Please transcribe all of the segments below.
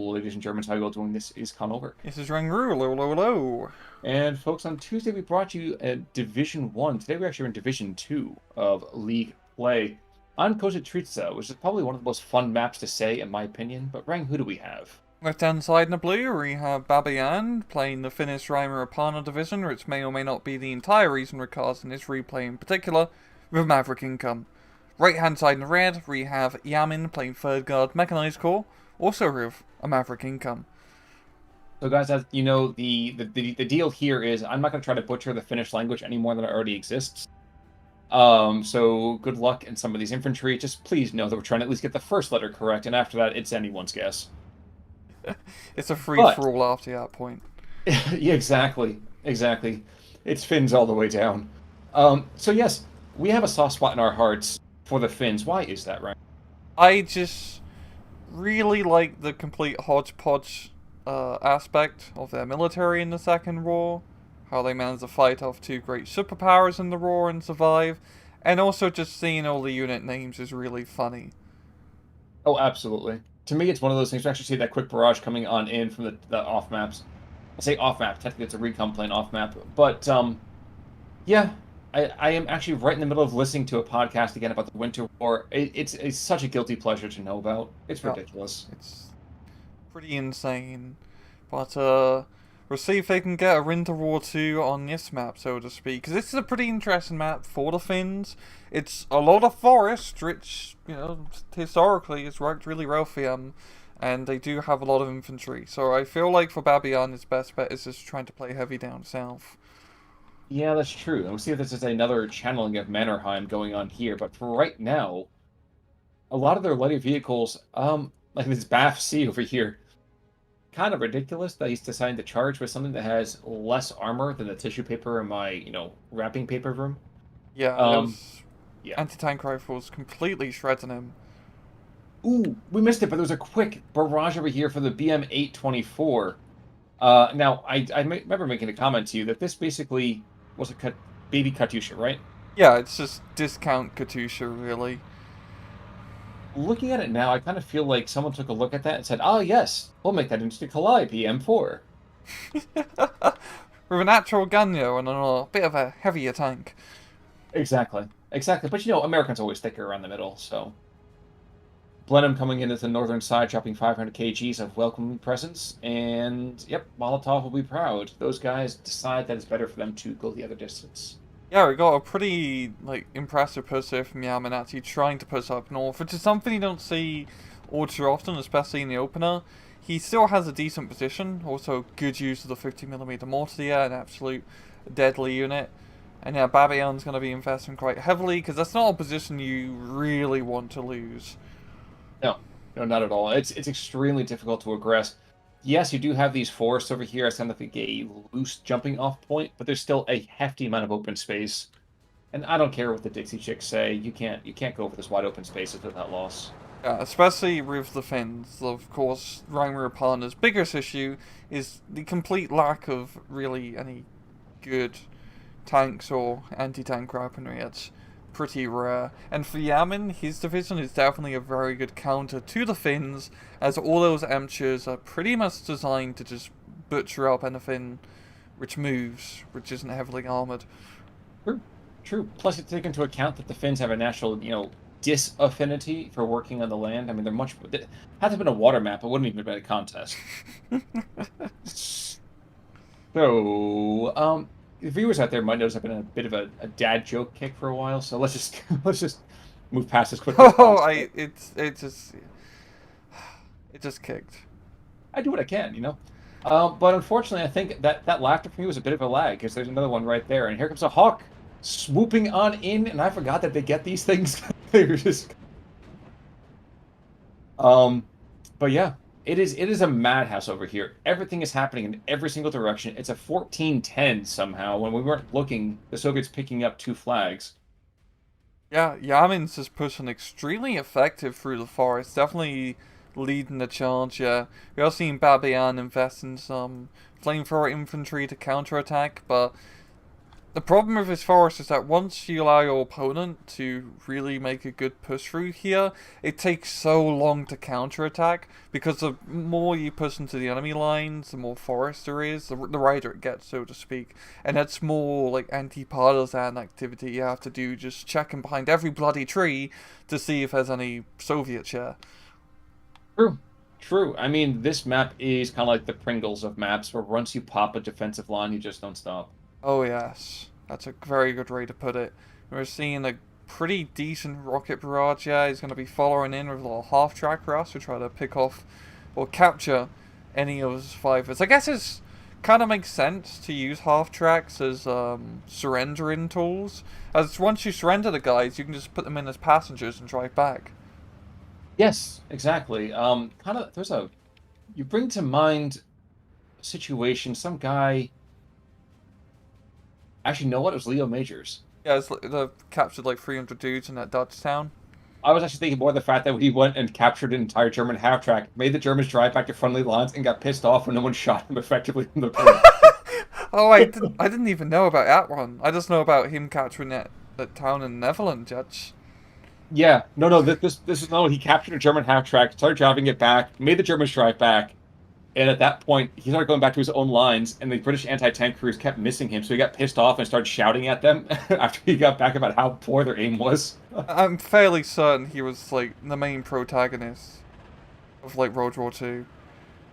ladies and Germans, how you all doing? This is Conover. This is Rangru, hello, hello, hello. And folks, on Tuesday we brought you Division 1. Today we're actually in Division 2 of League play on Kozitrica, which is probably one of the most fun maps to say, in my opinion. But Rang, who do we have? Left hand side in the blue, we have Babaryann playing the Finnish Apana division, which may or may not be the entire reason we're casting this replay in particular, with Maverick Income. Right hand side in the red, we have Yamin playing Third Guard Mechanized Corps, also with a Maverick Income. So guys, as you know, the deal here is I'm not going to try to butcher the Finnish language any more than it already exists. So good luck in some of these infantry. Just please know that we're trying to at least get the first letter correct, and after that, it's anyone's guess. It's a free-for-all after that point. Yeah, exactly. Exactly. It's Finns all the way down. So yes, we have a soft spot in our hearts for the Finns. Why is that, right? I just really like the complete hodgepodge aspect of their military in the Second War, how they managed to fight off two great superpowers in the war and survive, and also just seeing all the unit names is really funny. Oh, absolutely. To me, it's one of those things. We actually see that quick barrage coming on in from the off maps. I say off map. Technically, it's a recon plane off map. But yeah, I am actually right in the middle of listening to a podcast again about the Winter War. It's such a guilty pleasure to know about. It's ridiculous. It's pretty insane. But we'll see if they can get a Winter War 2 on this map, so to speak. Because this is a pretty interesting map for the Finns. It's a lot of forest, which, you know, historically has worked really well for them. And they do have a lot of infantry. So I feel like for Babaryann, his best bet is just trying to play heavy down south. Yeah, that's true. And we'll see if this is another channeling of Mannerheim going on here. But for right now, a lot of their lighter vehicles, like this BAF C over here, kind of ridiculous that he's deciding to charge with something that has less armor than the tissue paper in my, wrapping paper room. Yeah, Um, those yeah. anti-tank rifles completely shredding him. Ooh, we missed it, but there was a quick barrage over here for the BM-824. Now, I remember making a comment to you that this basically was a baby Katyusha, right? Yeah, it's just discount Katyusha, really. Looking at it now, I kind of feel like someone took a look at that and said, "Oh yes, we'll make that into Kalai PM4." With an actual Ganyo and a bit of a heavier tank. Exactly, exactly. But Americans always thicker around the middle, so Blenheim coming in as the northern side, dropping 500 kgs of welcoming presence, and yep, Molotov will be proud. Those guys decide that it's better for them to go the other distance. Yeah, we got a pretty impressive push here from Yamin actually trying to push up north, which is something you don't see all too often, especially in the opener. He still has a decent position, also good use of the 50mm mortar here, an absolute deadly unit. And yeah, Babaryann's going to be investing quite heavily, because that's not a position you really want to lose. No, no, not at all. It's extremely difficult to aggress. Yes, you do have these forests over here as kind of like a loose jumping off point, but there's still a hefty amount of open space. And I don't care what the Dixie chicks say, you can't go over this wide open spaces without loss. Yeah, especially with the Finns. Of course, Apana's biggest issue is the complete lack of really any good tanks or anti-tank weaponry. It's pretty rare. And for Yamin, his division is definitely a very good counter to the Finns, as all those amateurs are pretty much designed to just butcher up anything which moves, which isn't heavily armored. True, true. Plus, you take into account that the Finns have a natural, disaffinity for working on the land. I mean, they're much. Had it been a water map, it wouldn't even have been a contest. So, the viewers out there might notice I've been in a bit of a dad joke kick for a while. So let's just let's just move past as quickly as Oh, possible. it just kicked. I do what I can. But unfortunately, I think that laughter for me was a bit of a lag because there's another one right there, and here comes a hawk swooping on in, and I forgot that they get these things. They were just, but yeah, it is a madhouse over here. Everything is happening in every single direction. It's a 14-10 somehow. When we weren't looking, the Soviets picking up 2 flags. Yeah, Yamin's just pushing extremely effective through the forest. Definitely leading the charge, yeah. We are seeing Babaryann invest in some flamethrower infantry to counterattack, but The problem with this forest is that once you allow your opponent to really make a good push through here, it takes so long to counterattack because the more you push into the enemy lines, the more forest there is, the rider it gets, so to speak. And that's more like anti-partisan activity you have to do, just checking behind every bloody tree to see if there's any Soviets here. True. True. I mean, this map is kind of like the Pringles of maps, where once you pop a defensive line, you just don't stop. Oh yes, that's a very good way to put it. We're seeing a pretty decent rocket barrage here. He's going to be following in with a little half-track for us to try to pick off or capture any of his fighters. I guess it's kind of makes sense to use half-tracks as surrendering tools. As once you surrender the guys, you can just put them in as passengers and drive back. Yes, exactly. Kind of, you bring to mind a situation, some guy, actually, know what? It was Leo Majors. Yeah, they've captured like 300 dudes in that Dutch town. I was actually thinking more of the fact that he went and captured an entire German half track, made the Germans drive back to friendly lines, and got pissed off when no one shot him effectively from the point. Oh, I didn't even know about that one. I just know about him capturing that town in the Netherlands, Judge. Yeah, no. This is no. He captured a German half track, started driving it back, made the Germans drive back, and at that point, he started going back to his own lines, and the British anti-tank crews kept missing him, so he got pissed off and started shouting at them after he got back about how poor their aim was. I'm fairly certain he was like the main protagonist of like World War Two.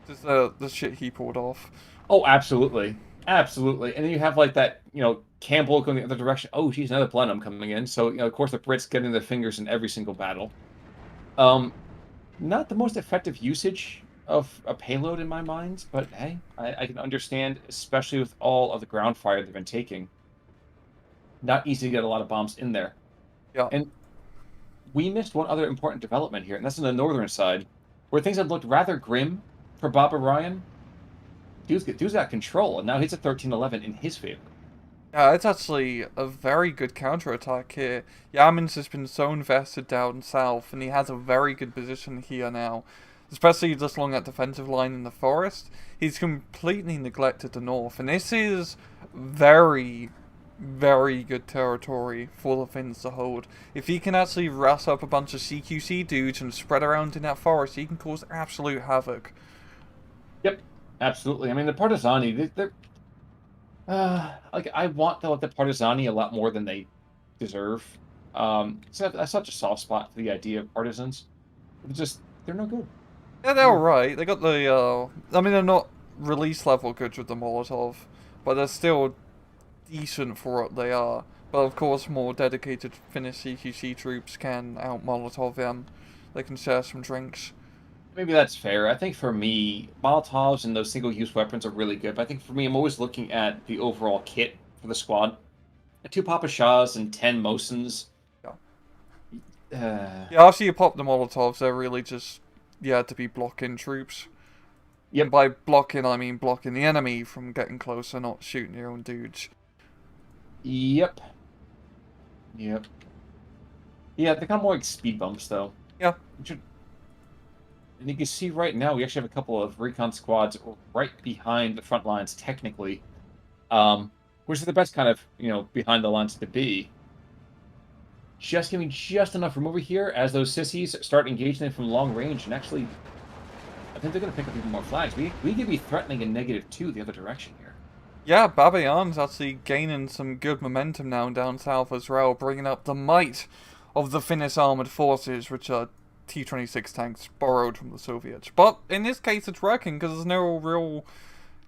Just the shit he pulled off. Oh, absolutely. Absolutely. And then you have like that, Campbell going the other direction. Oh, geez, another Blenheim coming in. So, of course, the Brits getting their fingers in every single battle. Um, Not the most effective usage of a payload in my mind, but hey, I can understand, especially with all of the ground fire they've been taking. Not easy to get a lot of bombs in there. Yeah. And we missed one other important development here, and that's on the northern side, where things had looked rather grim for Babaryann. Dude's got control, and now he's at 13-11 in his favor. Yeah, it's actually a very good counterattack here. Yamin's has been so invested down south, and he has a very good position here now. Especially just along that defensive line in the forest. He's completely neglected the north, and this is very, very good territory for the Finns to hold. If he can actually rush up a bunch of CQC dudes and spread around in that forest, he can cause absolute havoc. Yep, absolutely. I mean, the Partisani, they're like I want to let the Partisani a lot more than they deserve. So that's such a soft spot for the idea of partisans. They're no good. Yeah, they're alright. They got the, I mean, they're not release level good with the Molotov, but they're still decent for what they are. But of course, more dedicated Finnish CQC troops can out-Molotov them. They can share some drinks. Maybe that's fair. I think for me, Molotovs and those single-use weapons are really good. But I think for me, I'm always looking at the overall kit for the squad. 2 Papa Shahs and 10 Mosins. Yeah. Uh, Yeah, after you pop the Molotovs, they're really just, yeah, to be blocking troops. Yep. And by blocking, I mean blocking the enemy from getting closer, not shooting your own dudes. Yep. Yep. Yeah, they're kind of more like speed bumps, though. Yeah. And you can see right now, we actually have a couple of recon squads right behind the front lines, technically. Which is the best kind of, behind the lines to be. Just giving just enough room over here as those sissies start engaging them from long range. And actually, I think they're going to pick up even more flags. We could be threatening a -2 the other direction here. Yeah, Babayann's actually gaining some good momentum now down south as well, bringing up the might of the Finnish armoured forces, which are T-26 tanks borrowed from the Soviets. But in this case, it's working because there's no real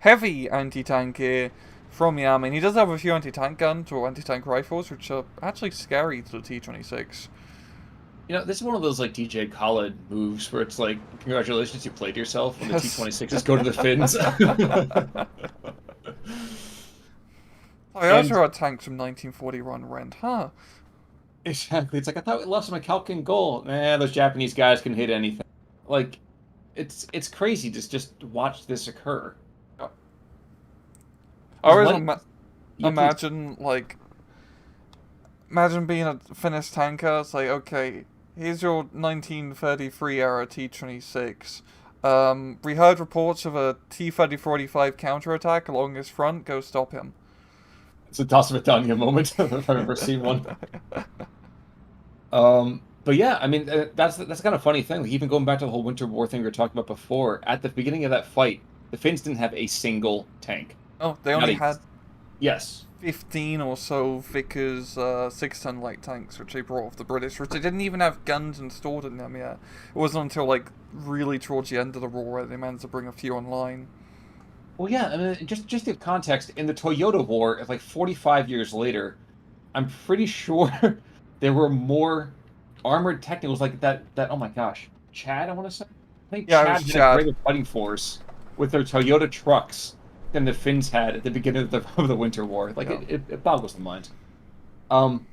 heavy anti-tank here from Yamin. He does have a few anti-tank guns or anti-tank rifles, which are actually scary to the T-26. This is one of those like DJ Khaled moves where it's like, congratulations, you played yourself, and Yes. the T-26s go to the Finns. I also had tanks from 1941 Rent, huh? Exactly. It's like, I thought we lost some Calcan goal. Those Japanese guys can hit anything. Like, it's crazy to just watch this occur. I always Yeah, imagine, like, imagine being a Finnish tanker. It's like, okay, here's your 1933 era T-26. We heard reports of a T-3045 counterattack along this front. Go stop him. It's a Das Vidania moment if I've ever seen one. But yeah, I mean, that's kind of funny thing. Like, even going back to the whole Winter War thing we were talking about before, at the beginning of that fight, the Finns didn't have a single tank. Oh, they Not only a had yes. 15 or so Vickers 6-ton light tanks, which they brought off the British, which they didn't even have guns installed in them yet. It wasn't until, like, really towards the end of the war where they managed to bring a few online. Well, yeah, I mean, just to give context, in the Toyota War, like 45 years later, I'm pretty sure there were more armored technicals like that. Oh my gosh, Chad, I want to say. I think Yeah, it Chad was had a Chad. greater fighting force with their Toyota trucks than the Finns had at the beginning of the Winter War. Like Yeah. it boggles the mind. Um,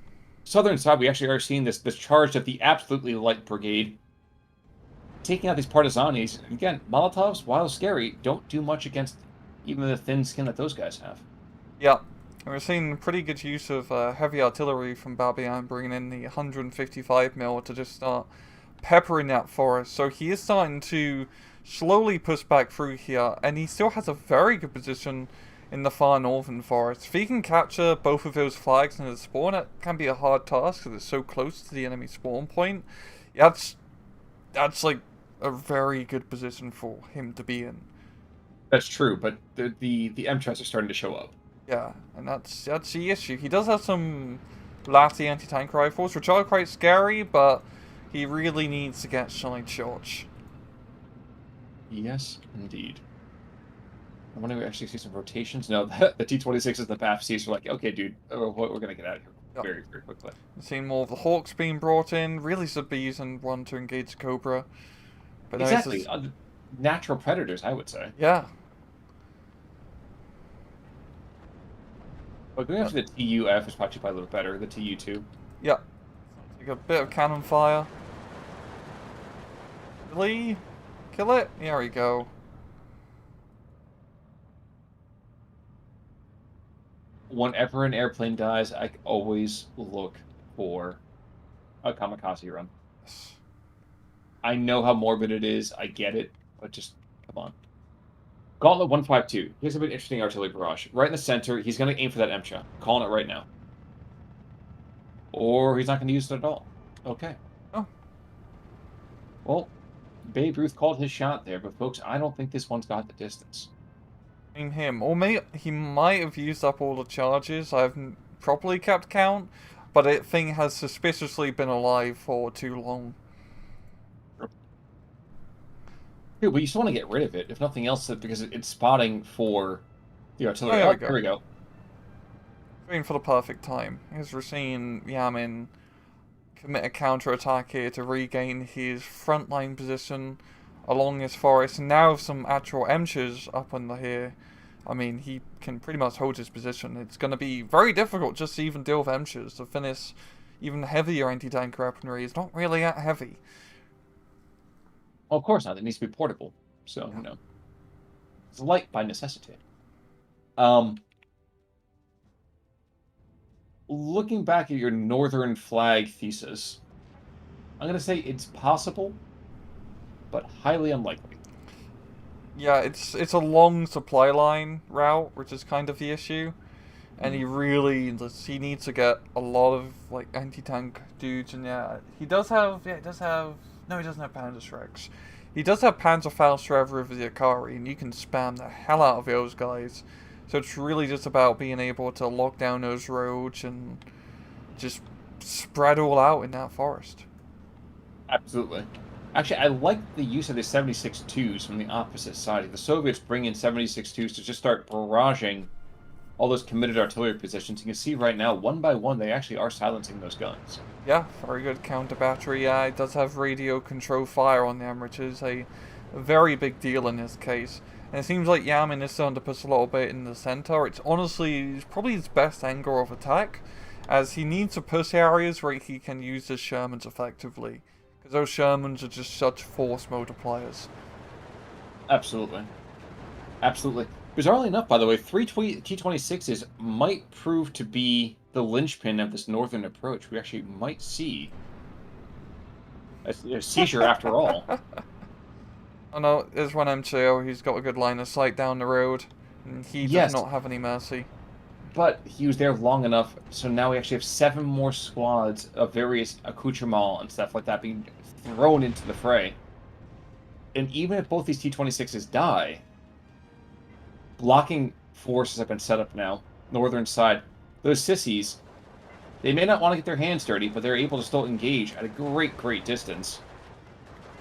Southern side, we actually are seeing this charge of the absolutely light brigade taking out these partisanis. Again, Molotovs, while scary, don't do much against even the thin skin that those guys have. Yeah. And we're seeing pretty good use of heavy artillery from Babaryann, bringing in the 155mm to just start peppering that forest. So he is starting to slowly push back through here, and he still has a very good position in the far northern forest. If he can capture both of those flags in the spawn, it can be a hard task because it's so close to the enemy spawn point. Yeah, that's like a very good position for him to be in. That's true, but the M-Tress are starting to show up. Yeah, and that's the issue. He does have some Lati anti-tank rifles, which are quite scary, but he really needs to get Shine Charge. Yes, indeed. I wonder if we actually see some rotations. No, the T-26 and the BAF-Cs are like, okay, dude, we're going to get out of here Yep. very, very quickly. Seeing more of the Hawks being brought in, really should be using one to engage Cobra. But no, it's Exactly. just, Natural predators, I would say. yeah. But going after the TUF is probably a little better. The TU2. Yeah. Take a bit of cannon fire. Really? Kill it? There we go. Whenever an airplane dies, I always look for a kamikaze run. I know how morbid it is. I get it, but just come on. Gauntlet 152. Here's a bit interesting artillery barrage. Right in the center, he's going to aim for that MCHA. Calling it right now. Or he's not going to use it at all. Okay. Oh. Well, Babe Ruth called his shot there, but folks, I don't think this one's got the distance. In him. Or he might have used up all the charges. I haven't properly kept count, but it thing has suspiciously been alive for too long. Dude, but you still want to get rid of it, if nothing else, because it's spotting for the artillery. Oh, There we go. Waiting for the perfect time. As we're seeing Yamin commit a counter-attack here to regain his frontline position along this forest. And now with some actual MCHs up under here, I mean, he can pretty much hold his position. It's going to be very difficult just to even deal with MCHs. To finish even heavier anti-tank weaponry is not really that heavy. Well, of course not. It needs to be portable. So, you know. It's light by necessity. Looking back at your Northern Flag thesis, I'm going to say it's possible, but highly unlikely. Yeah, it's a long supply line route, which is kind of the issue. And he needs to get a lot of like anti-tank dudes, and he does have no, he doesn't have Panzer Shreks. He does have Panzerfaustrev with the Akari, and you can spam the hell out of those guys. So it's really just about being able to lock down those roads and just spread all out in that forest. Absolutely. Actually, I like the use of the 76-2s from the opposite side. The Soviets bring in 76-2s to just start barraging all those committed artillery positions. You can see right now, one by one, they actually are silencing those guns. Yeah, very good counter battery. Yeah, it does have radio control fire on them, which is a very big deal in this case. And it seems like Yamin is starting to push a little bit in the center. It's honestly probably his best angle of attack, as he needs to push areas where he can use his Shermans effectively. Because those Shermans are just such force multipliers. Absolutely. Absolutely. Bizarrely enough, by the way, 3 T-26s might prove to be the linchpin of this northern approach. We actually might see a seizure after all. Oh no, there's one MCO, he's got a good line of sight down the road, and he does not have any mercy. but he was there long enough, so now we actually have 7 more squads of various accoutrements and stuff like that being thrown into the fray. And even if both these T-26s die, blocking forces have been set up now. Northern side. Those sissies, they may not want to get their hands dirty, but they're able to still engage at a great, great distance.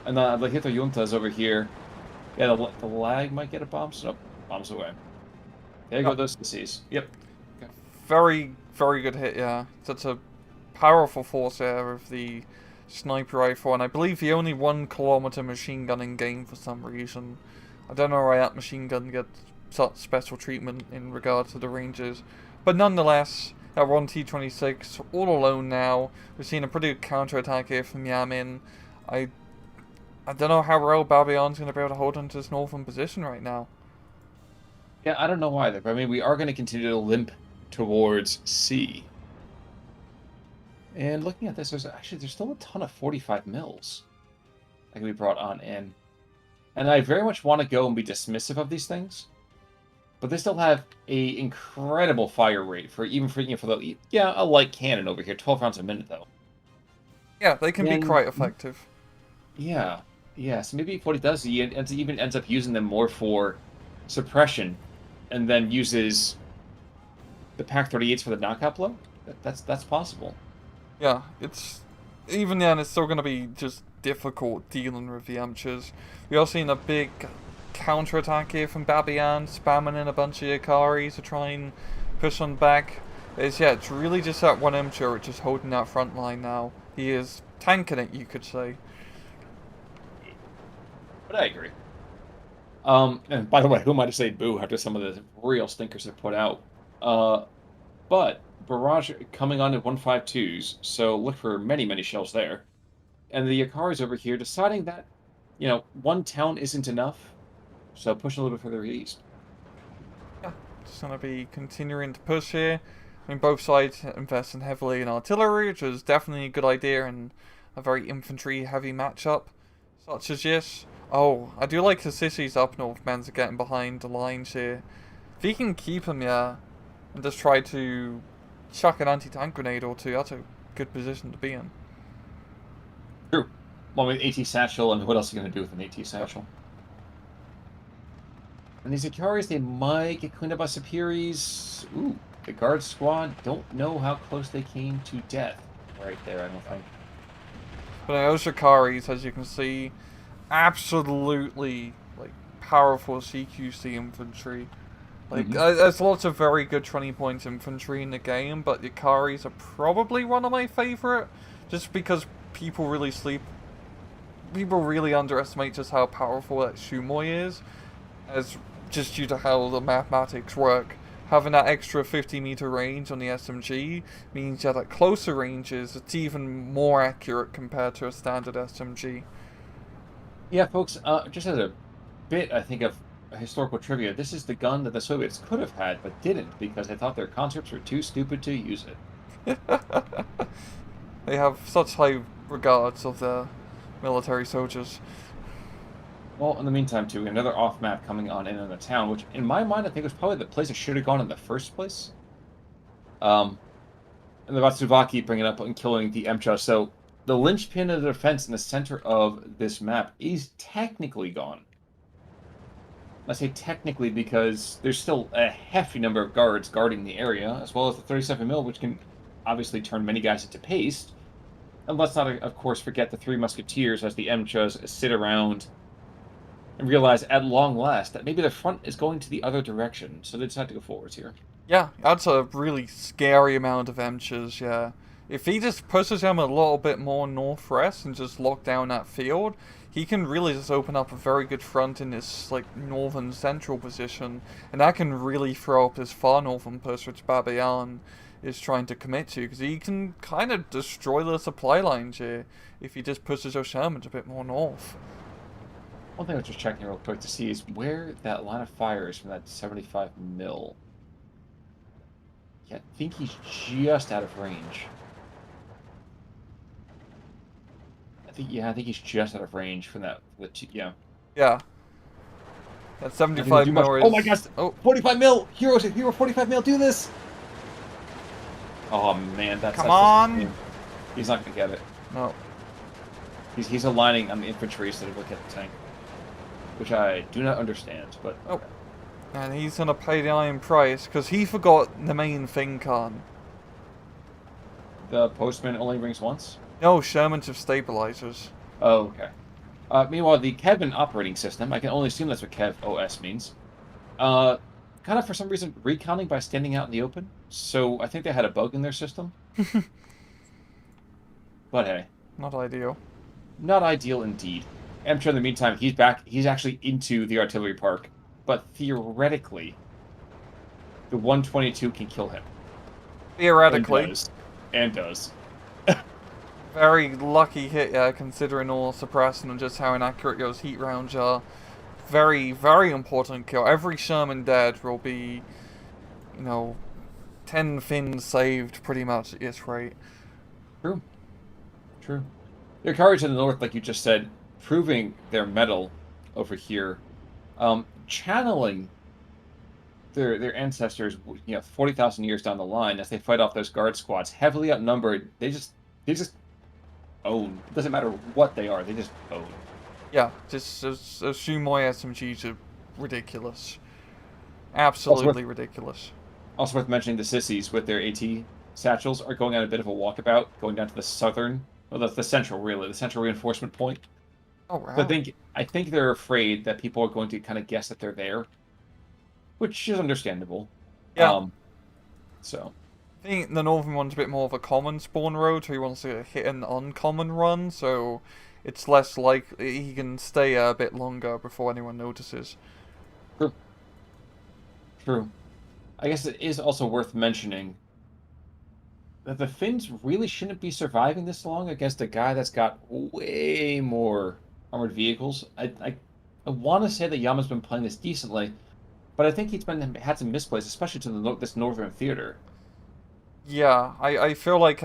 And the Hito Juntas over here, yeah, the lag might get a bomb. So, nope, bombs away. There you go, those sissies. Yep. Very, very good hit, yeah. Such a powerful force there with the sniper rifle, and I believe the only 1 kilometer machine gun in game for some reason. I don't know why that machine gun gets such special treatment in regard to the ranges. But nonetheless, that 1T26 all alone now. We're seeing a pretty good counter-attack here from Yamin. I don't know how well Babaryann's going to be able to hold onto this northern position right now. Yeah, I don't know either, but I mean, we are going to continue to limp towards C. And looking at this, there's still a ton of 45 mils that can be brought on in. And I very much want to go and be dismissive of these things, but they still have a incredible fire rate for the a light cannon over here, 12 rounds a minute though. Yeah, they can be quite effective. Yeah, yeah. So maybe what he does, he ends up using them more for suppression, and then uses the Pack 38s for the knockout blow. That's possible. Yeah, even then it's still going to be just difficult dealing with the amateurs. We are seeing a big counter-attack here from Babaryann, spamming in a bunch of Yakaris to try and push on back. It's really just that one amateur just holding that front line now. He is tanking it, you could say. But I agree. And by the way, who am I to say boo after some of the real stinkers they've put out? But barrage coming on at 152s, so look for many, many shells there. And the Yakaris over here deciding that, one town isn't enough, so push a little bit further east. Yeah, just going to be continuing to push here. I mean, both sides investing heavily in artillery, which is definitely a good idea in a very infantry-heavy matchup, such as this. Oh, I do like the sissies up north, men are getting behind the lines here. If he can keep them, yeah, and just try to chuck an anti-tank grenade or two, that's a good position to be in. True. Well, with AT Satchel, and what else are you going to do with an AT Satchel? And these Ikaris, they might get cleaned up by Superiors. Ooh, the guard squad don't know how close they came to death right there, I don't think. But those Ikaris, as you can see, absolutely powerful CQC infantry. There's lots of very good 20-point infantry in the game, but the Ikaris are probably one of my favorite, just because people really underestimate just how powerful that Sumoi is, as just due to how the mathematics work. Having that extra 50-meter range on the SMG means that at closer ranges, it's even more accurate compared to a standard SMG. Yeah, folks, just as a bit, I think, of historical trivia, this is the gun that the Soviets could have had, but didn't, because they thought their conscripts were too stupid to use it. They have such high regards of their military soldiers. Well, in the meantime, too, another off-map coming on in the town, which, in my mind, I think was probably the place it should have gone in the first place. And the Vatsuvaki bringing up and killing the Emcha, so the linchpin of the defense in the center of this map is technically gone. I say technically because there's still a hefty number of guards guarding the area, as well as the 37 mil, which can obviously turn many guys into paste. And let's not, of course, forget the 3 musketeers as the Emchas sit around and realize at long last that maybe the front is going to the other direction, so they decide to go forwards here. Yeah, that's a really scary amount of Emchas, yeah. If he just pushes them a little bit more northwest and just lock down that field, he can really just open up a very good front in this northern central position, and that can really throw up this far northern push which Babaryann is trying to commit to, because he can kind of destroy the supply lines here if he just pushes those Shermans a bit more north. One thing I was just checking real quick to see is where that line of fire is from that 75 mil. Yeah, I think he's just out of range. I think he's just out of range from that. Yeah. Yeah. That 75 mil is... Oh my gosh! Oh. 45 mil! Hero 45 mil, do this! Oh man, Come that's just a on! shame. He's not gonna get it. No. He's aligning on the infantry instead of looking at the tank, which I do not understand. But Oh. okay. And he's gonna pay the iron price, because he forgot the main thing, Khan. The postman only rings once. No, Shermans have stabilizers. Oh, okay. Meanwhile, the Kevin operating system, I can only assume that's what Kev OS means. Uh, Kind of for some reason recounting by standing out in the open. So I think they had a bug in their system. But hey, Not ideal. not ideal indeed. I'm sure in the meantime he's back. He's actually into the artillery park, but theoretically, the 122 can kill him, and Theoretically. does, and does. Very lucky hit, yeah, considering all suppressing and just how inaccurate those heat rounds are. Very, very important kill. Every Sherman dead will be, 10 Finns saved pretty much at this rate. True, true. Their courage in the north, like you just said, proving their mettle over here, channeling their ancestors, 40,000 years down the line as they fight off those guard squads, heavily outnumbered. They just own. It doesn't matter what they are, they just own. Yeah, just Sumoi SMGs are ridiculous. Also worth, Absolutely ridiculous. also worth mentioning the sissies with their AT satchels are going on a bit of a walkabout, going down to the southern, well, the central, really, the central reinforcement point. Oh, So wow. I think they're afraid that people are going to kind of guess that they're there, which is understandable. Yeah. So I think the northern one's a bit more of a common spawn road, so he wants to hit an uncommon run, so it's less likely he can stay a bit longer before anyone notices. true, true. I guess it is also worth mentioning that the Finns really shouldn't be surviving this long against a guy that's got way more armored vehicles. I want to say that Yaman's been playing this decently, but I think he's been had some misplays, especially to this northern theater. Yeah, I feel like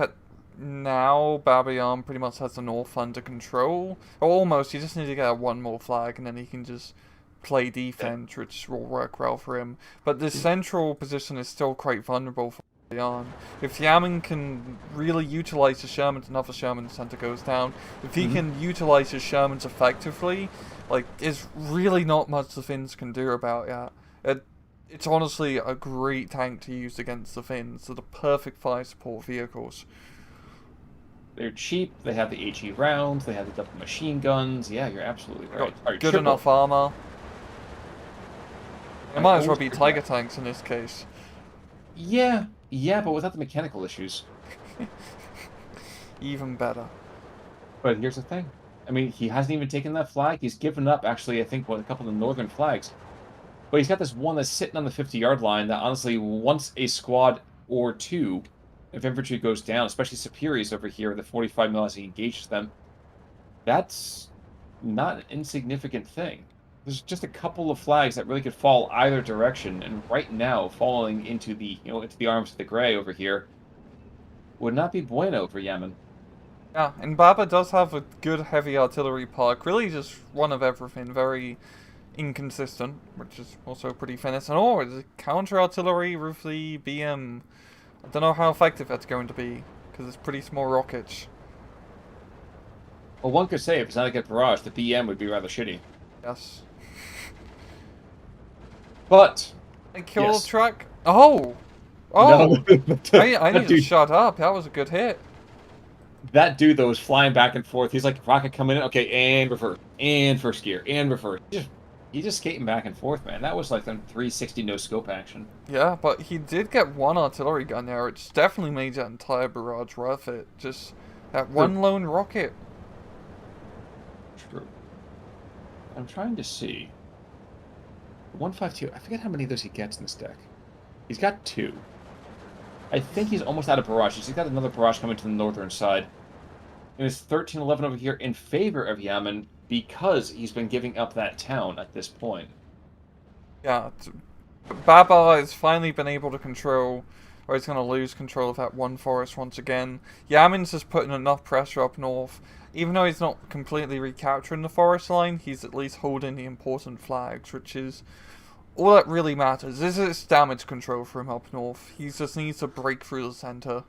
now Babaryann pretty much has the north under control. Or almost, you just need to get one more flag and then he can just play Yeah. defense, which will work well for him. But this central position is still quite vulnerable for Babaryann. If Yamin can really utilize his Shermans, another Sherman center goes down. If he Mhm. can utilize his Shermans effectively, like, there's really not much the Finns can do about it. It's honestly a great tank to use against the Finns. They're the perfect fire support vehicles. They're cheap. They have the HE rounds. They have the double machine guns. Yeah, you're absolutely They've right. got Sorry, good triple. enough armor. They I might as well always be forget. Tiger tanks in this case. Yeah, yeah, but without the mechanical issues. Even better. But here's the thing. I mean, he hasn't even taken that flag. He's given up, actually, I think, a couple of the northern flags. But he's got this one that's sitting on the 50-yard line that, honestly, once a squad or two of infantry goes down, especially Superiors over here, the 45 mil as he engages them, that's not an insignificant thing. There's just a couple of flags that really could fall either direction, and right now, falling into into the arms of the Gray over here would not be bueno for Yemen. Yeah, and Baba does have a good heavy artillery park. Really just one of everything. Very inconsistent, which is also pretty Finnish. And oh, it's counter artillery with the BM. I don't know how effective that's going to be, because it's pretty small rockets. Well, one could say if it's not a good barrage, the BM would be rather shitty. Yes. But And kill yes, the truck? Oh! no, Oh! I need to dude, shut up. That was a good hit. that dude though was flying back and forth. He's like rocket coming in, okay, and reverse, and first gear, and reverse. He's just skating back and forth, man. That was like some 360 no scope action. Yeah, but he did get one artillery gun there. It's definitely made that entire barrage worth it. Just that one lone rocket. True. I'm trying to see. 152. I forget how many of those he gets in this deck. He's got two. I think he's almost out of barrages. He's got another barrage coming to the northern side. And it's 13-11 over here in favor of Yamin because he's been giving up that town at this point. Yeah, Baba has finally been able to control, or he's going to lose control of that one forest once again. Yamin's just putting enough pressure up north. Even though he's not completely recapturing the forest line, he's at least holding the important flags, which is all that really matters. This is damage control for him up north. He just needs to break through the center.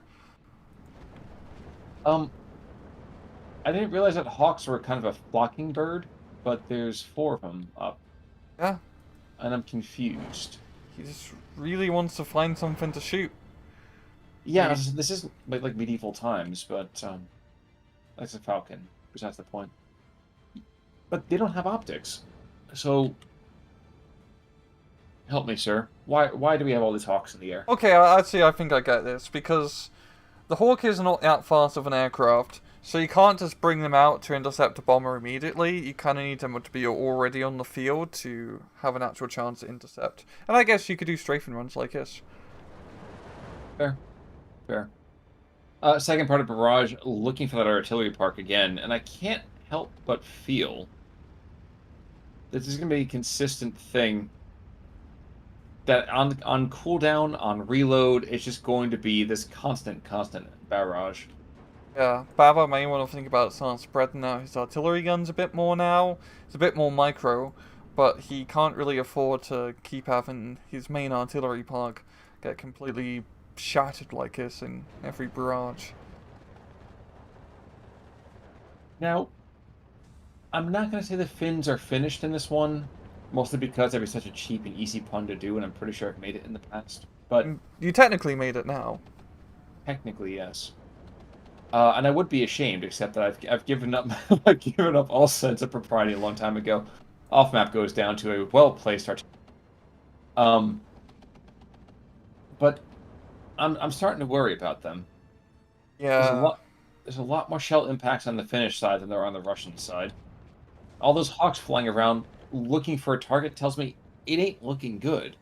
Um, I didn't realize that hawks were kind of a flocking bird, but there's 4 of them up, Yeah, and I'm confused. he just really wants to find something to shoot. Yeah, He, this isn't like medieval times, but that's a falcon. That's the point. But they don't have optics, so help me, sir. Why do we have all these hawks in the air? okay, actually, I think I get this because the Hawk is not that fast of an aircraft, so you can't just bring them out to intercept a bomber immediately. You kind of need them to be already on the field to have an actual chance to intercept. And I guess you could do strafing runs like this. Fair, fair. Second part of barrage, looking for that artillery park again, and I can't help but feel that this is going to be a consistent thing. That on cooldown, on reload, it's just going to be this constant barrage. Yeah, Baba may want to think about start spreading out his artillery guns a bit more now. It's a bit more micro, but he can't really afford to keep having his main artillery park get completely shattered like this in every barrage. Now, I'm not going to say the Finns are finished in this one, mostly because it'd be such a cheap and easy pun to do, and I'm pretty sure I've made it in the past. But You technically made it now. technically, yes. And I would be ashamed, except that I've given up I've given up all sense of propriety a long time ago. Off map goes down to a well placed artillery. Um, but I'm starting to worry about them. There's a Yeah, lot there's a lot more shell impacts on the Finnish side than there are on the Russian side. All those hawks flying around looking for a target tells me it ain't looking good.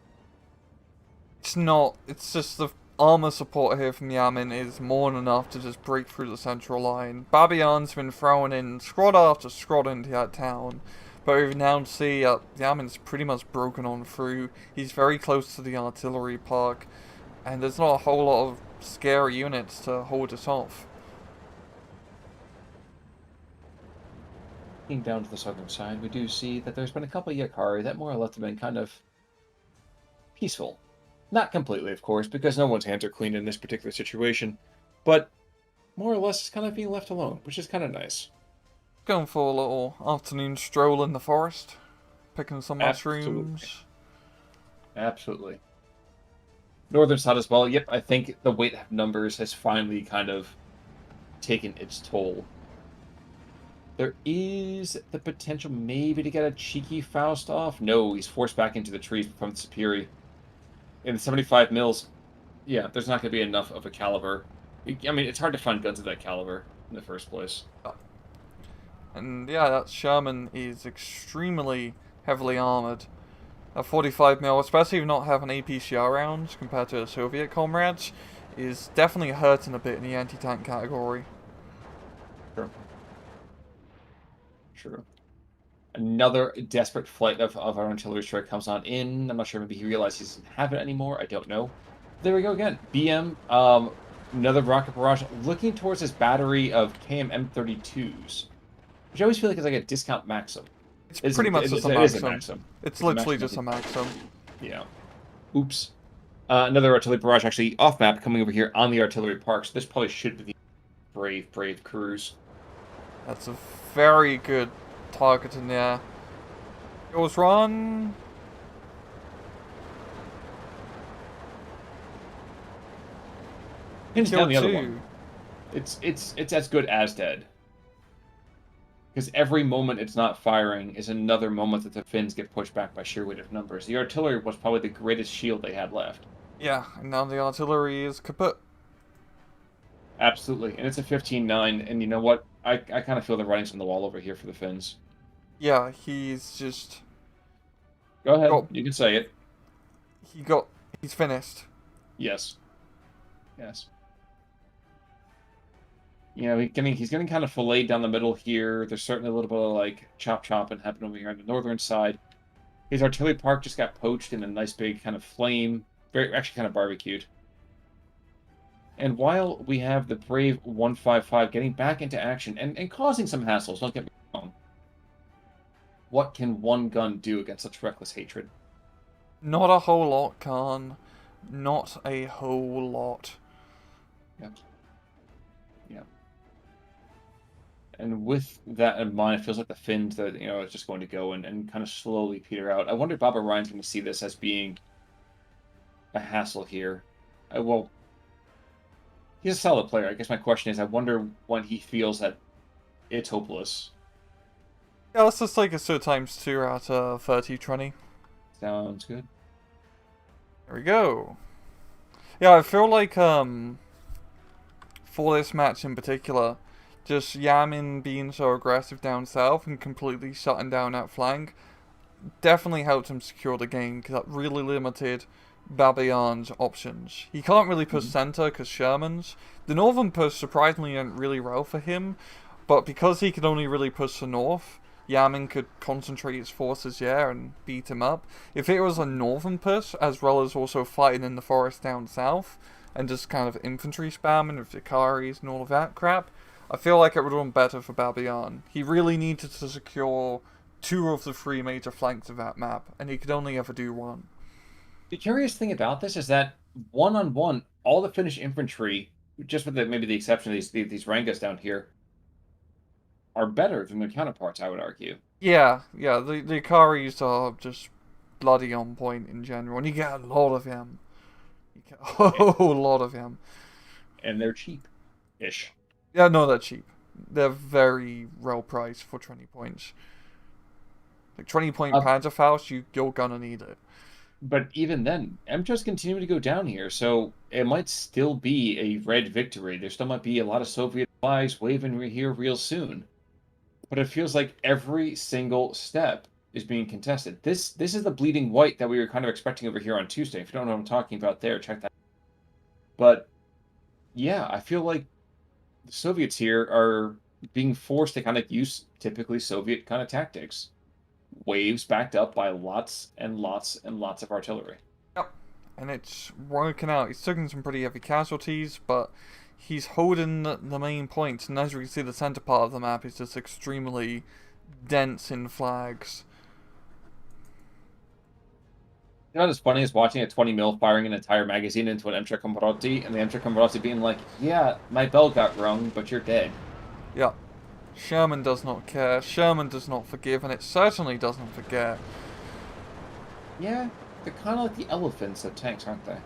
it's not. It's just the armor support here from Yamin is more than enough to just break through the central line. Babaryann's been throwing in squad after squad into that town, but we now see Yamin's pretty much broken on through. He's very close to the artillery park, and there's not a whole lot of scary units to hold us off. Looking down to the southern side, we do see that there's been a couple of Yakari that more or less have been kind of peaceful. Not completely, of course, because no one's hands are clean in this particular situation, but more or less kind of being left alone, which is kind of nice. Going for a little afternoon stroll in the forest, picking some Absolutely. mushrooms. Absolutely. Northern side as well. Yep, I think the weight of numbers has finally kind of taken its toll. There is the potential maybe to get a cheeky Faust off. No, he's forced back into the trees from Superi. In the 75 mils, yeah, there's not going to be enough of a caliber. I mean, it's hard to find guns of that caliber in the first place. And yeah, that Sherman is extremely heavily armored. A 45 mil, especially if not having APCR rounds compared to the Soviet comrades, is definitely hurting a bit in the anti-tank category. Sure. Sure. Another desperate flight of our artillery strike comes on in. I'm not sure, maybe he realized he doesn't have it anymore. I don't know. There we go again. BM, another rocket barrage, looking towards this battery of KM M32s, which I always feel like is like a discount Maxim. It's It pretty isn't, much just a it is a Maxim. Maxim. It's It's a literally Maxim. just a Maxim. Yeah. Oops. Another artillery barrage actually off map coming over here on the artillery park, so this probably should be the brave crews. That's a very good target in there. Goes run. Pins Kill down the other one. two. It's as good as dead. Because every moment it's not firing is another moment that the Finns get pushed back by sheer weight of numbers. The artillery was probably the greatest shield they had left. Yeah, and now the artillery is kaput. Absolutely. And it's a 15-9, and you know what? I kind of feel the writing's on the wall over here for the Finns. Yeah, he's just Go ahead. got You can say it. he got he's finished. Yes. Yes. You know, he's getting kind of filleted down the middle here. There's certainly a little bit of, like, chopping happening over here on the northern side. His artillery park just got poached in a nice big kind of flame. Actually kind of barbecued. And while we have the brave 155 getting back into action and causing some hassles, don't get me wrong, what can one gun do against such reckless hatred? Not a whole lot, Khan. Not a whole lot. Yeah. Yeah. And with that in mind, it feels like the Finns that is just going to go and kind of slowly peter out. I wonder if Babarynn's going to see this as being a hassle here. Well, he's a solid player. I guess my question is, I wonder when he feels that it's hopeless. Yeah, let's just take a two times 2 at 30-20. Sounds good. There we go. Yeah, I feel like for this match in particular, just Yamin being so aggressive down south and completely shutting down that flank definitely helped him secure the game because that really limited Babaryann's options. He can't really push center because Sherman's. The northern push surprisingly went really well for him, but because he could only really push the north, Yamin could concentrate his forces there and beat him up. If it was a northern push, as well as also fighting in the forest down south, and just kind of infantry spamming with Ikaris and all of that crap, I feel like it would have been better for Babaryann. He really needed to secure 2 of the 3 major flanks of that map, and he could only ever do 1. The curious thing about this is that one-on-one, all the Finnish infantry, just with maybe the exception of these Rangas down here, are better than their counterparts, I would argue. Yeah, the Ikaris are just bloody on point in general, and you get a lot of them. You get a whole lot of them. And they're cheap-ish. Yeah, no, they're cheap. They're very well priced for 20 points. Like 20-point Panzerfaust, you're gonna need it. But even then, MTR's continuing to go down here, so it might still be a red victory. There still might be a lot of Soviet flags waving here real soon. But it feels like every single step is being contested. This is the bleeding white that we were kind of expecting over here on Tuesday. If you don't know what I'm talking about there, check that out. But yeah, I feel like the Soviets here are being forced to kind of use typically Soviet kind of tactics. Waves backed up by lots and lots and lots of artillery. Yep. And it's working out. He's taking some pretty heavy casualties, but he's holding the main points. And as you can see, the center part of the map is just extremely dense in flags. You know what's funny is watching a 20 mil firing an entire magazine into an Emtra Komroti, and the Emtra Komroti being like, yeah, my bell got rung, but you're dead. Yep. Sherman does not care. Sherman does not forgive, and it certainly doesn't forget. Yeah, they're kind of like the elephants of tanks, aren't they?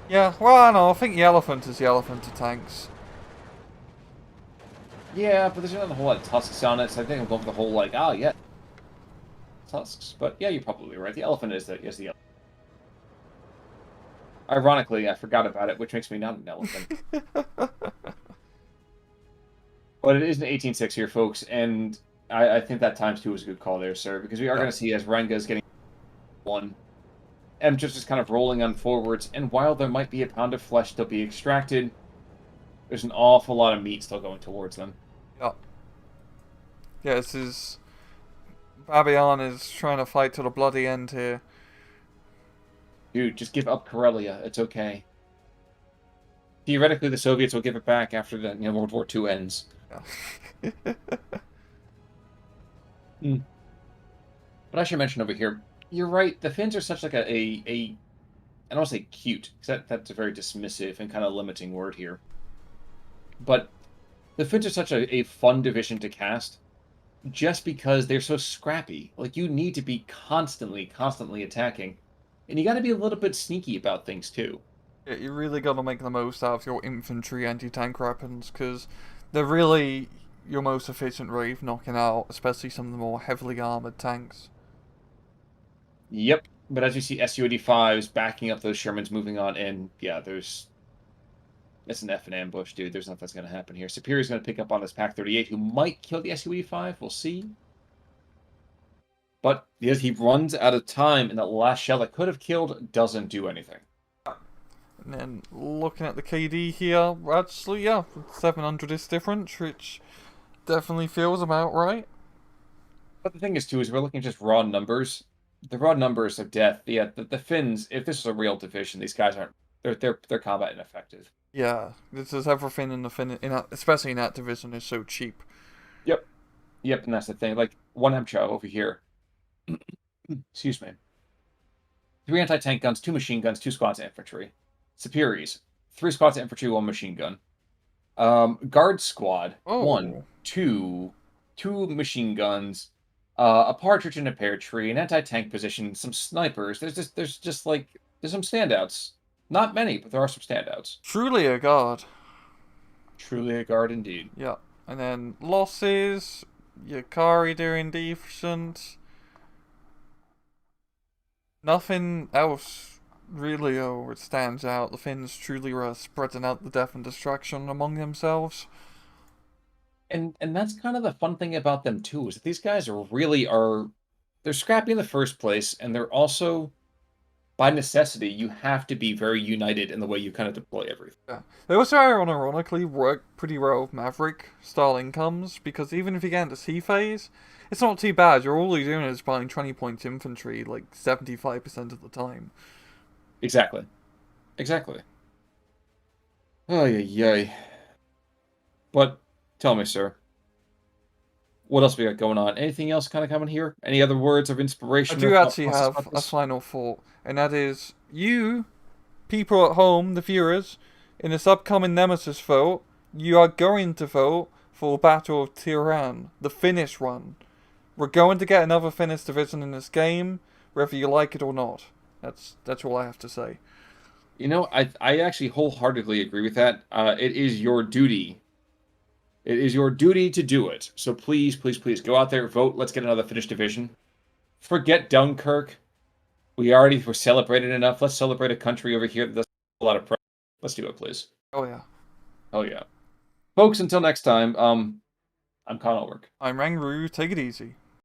Yeah, well, I know. I think the elephant is the elephant of tanks. Yeah, but there's not a whole lot of tusks on it, so I think I'm going for the whole, like, oh, yeah, tusks. But yeah, you're probably right. The elephant is the elephant. Ironically, I forgot about it, which makes me not an elephant. But it is an 18-6 here, folks, and I think that ×2 is a good call there, sir, because we are going to see as Renga's getting 1, M just kind of rolling on forwards, and while there might be a pound of flesh still be extracted, there's an awful lot of meat still going towards them. Yep. Yeah, this is... Babaryann is trying to fight to the bloody end here. Dude, just give up Karelia. It's okay. Theoretically, the Soviets will give it back after the World War II ends. Yeah. But I should mention over here, you're right. The Finns are such like I don't want to say cute, because that's a very dismissive and kind of limiting word here. But the Finns are such a fun division to cast, just because they're so scrappy. Like, you need to be constantly attacking, and you got to be a little bit sneaky about things too. Yeah, you really got to make the most out of your infantry anti-tank weapons, because they're really your most efficient way of knocking out, especially some of the more heavily armored tanks. Yep, but as you see Su-85s backing up those Shermans moving on in, yeah, it's an F and ambush, dude. There's nothing that's going to happen here. Superior's going to pick up on this Pak-38, who might kill the Su-85. We'll see. But yes, he runs out of time, and that last shell that could have killed doesn't do anything. And then looking at the KD here, actually, yeah, 700 is different, which definitely feels about right. But the thing is, too, is we're looking at just raw numbers. The raw numbers of death. Yeah, the Finns. If this was a real division, these guys aren't. They're combat ineffective. Yeah, this is everything in the especially in that division, is so cheap. Yep, and that's the thing. Like one MCHO over here. Excuse me. 3 anti-tank guns, 2 machine guns, 2 squads of infantry. Superiors, 3 squads of infantry, 1 machine gun. Guard squad, Oh. 1. two machine guns, a partridge in a pear tree, an anti-tank position, some snipers. There's just like there's some standouts. Not many, but there are some standouts. Truly a god. Truly a guard indeed. Yeah. And then losses, Yakari doing decent. Nothing else really stands out. The Finns truly were spreading out the death and destruction among themselves. And that's kind of the fun thing about them too, is that these guys are they're scrappy in the first place, and they're also by necessity, you have to be very united in the way you kind of deploy everything. Yeah. They also ironically work pretty well with Maverick style incomes, because even if you get into C phase, it's not too bad. You're all you're doing is buying 20 points infantry like 75% of the time. Exactly. Exactly. Oh, yeah. But tell me, sir, what else we got going on? Anything else kind of coming here? Any other words of I inspiration or do thought actually process have about a this? final thought, and that is you, people at home, the viewers, in this upcoming Nemesis vote, you are going to vote for Battle of Tehran, the Finnish one. We're going to get another Finnish division in this game, whether you like it or not. That's all I have to say. I actually wholeheartedly agree with that. It is your duty. It is your duty to do it. So please, please, please go out there, vote. Let's get another Finnish division. Forget Dunkirk. We already were celebrated enough. Let's celebrate a country over here that does a lot of pressure. Let's do it, please. Oh yeah. Oh yeah. Folks, until next time, I'm Connell Work. I'm Rangru, take it easy.